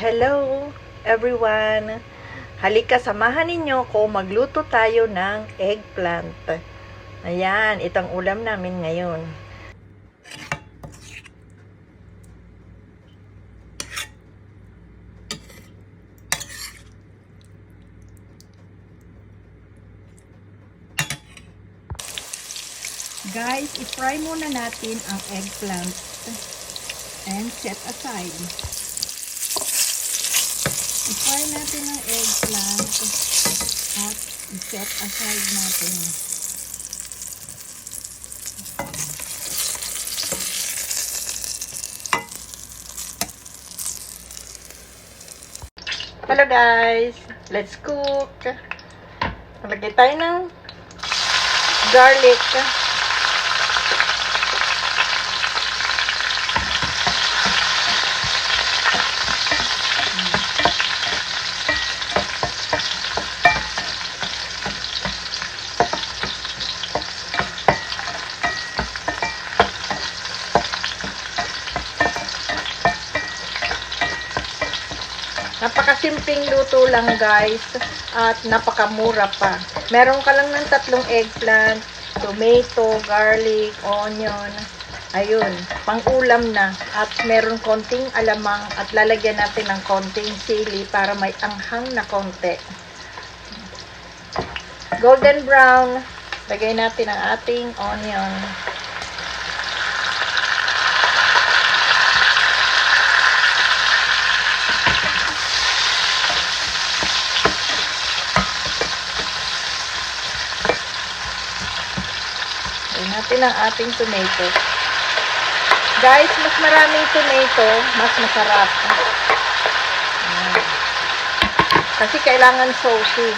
Hello everyone! Halika, samahan ninyo ko magluto tayo ng eggplant. Ayan, itong ulam namin ngayon. Guys, i-fry muna natin ang eggplant and set aside. I-fry natin ang eggplant at i-set aside natin. Hello guys! Let's cook! Lagay tayo ng garlic. Napakasimpleng luto lang guys at napakamura pa. Meron ka lang ng 3 eggplant, tomato, garlic, onion. Ayun, pang-ulam na. At meron konting alamang at lalagyan natin ng konting sili para may anghang na konti. Golden brown, lagay natin ang ating onion. Natin ang ating tomato. Guys, mas maraming tomato, mas masarap. Kasi kailangan saucy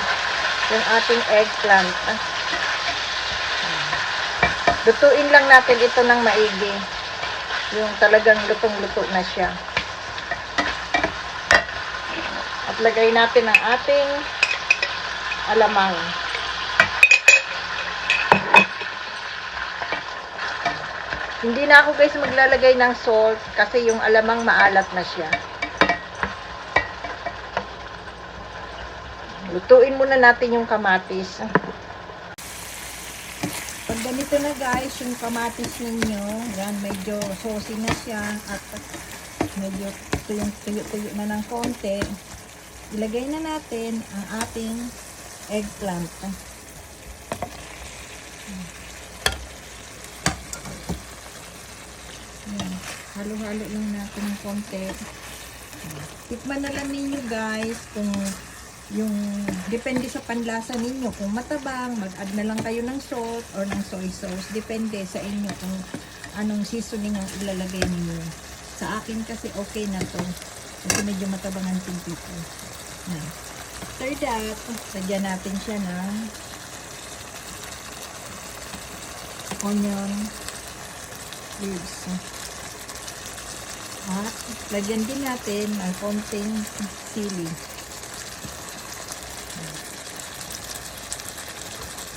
yung ating eggplant. Lutuin lang natin ito ng maigi. Yung talagang lutong-luto na siya. At lagay natin ang ating alamang. Hindi na ako guys maglalagay ng salt kasi yung alamang maalat na siya. Lutuin muna natin yung kamatis. Pag ganito na guys, yung kamatis ninyo, yan medyo saucy na siya at medyo tuyo na ng konti. Ilagay na natin ang ating eggplant. Halo-halo lang natin ng konti. Tikman na lang ninyo guys kung yung depende sa panlasa ninyo. Kung matabang, mag-add na lang kayo ng salt or ng soy sauce. Depende sa inyo kung anong seasoning ang ilalagay ninyo. Sa akin kasi okay na to. Kasi medyo matabang ang tingti ko. After that, lagyan natin siya ng onion leaves. At lagyan din natin ng konting sili.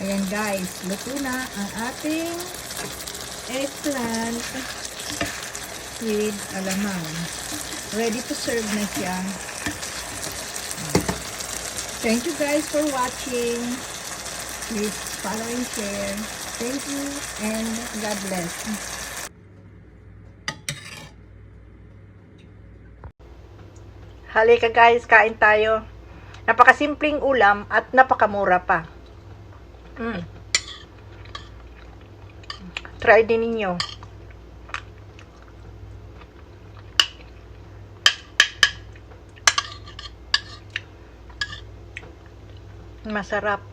Ayan guys, luto na ang ating eggplant with alamang. Ready to serve na siya. Thank you guys for watching. Please follow and share. Thank you and God bless. Halika guys, kain tayo. Napakasimpleng ulam at napakamura pa. Try din ninyo. Masarap.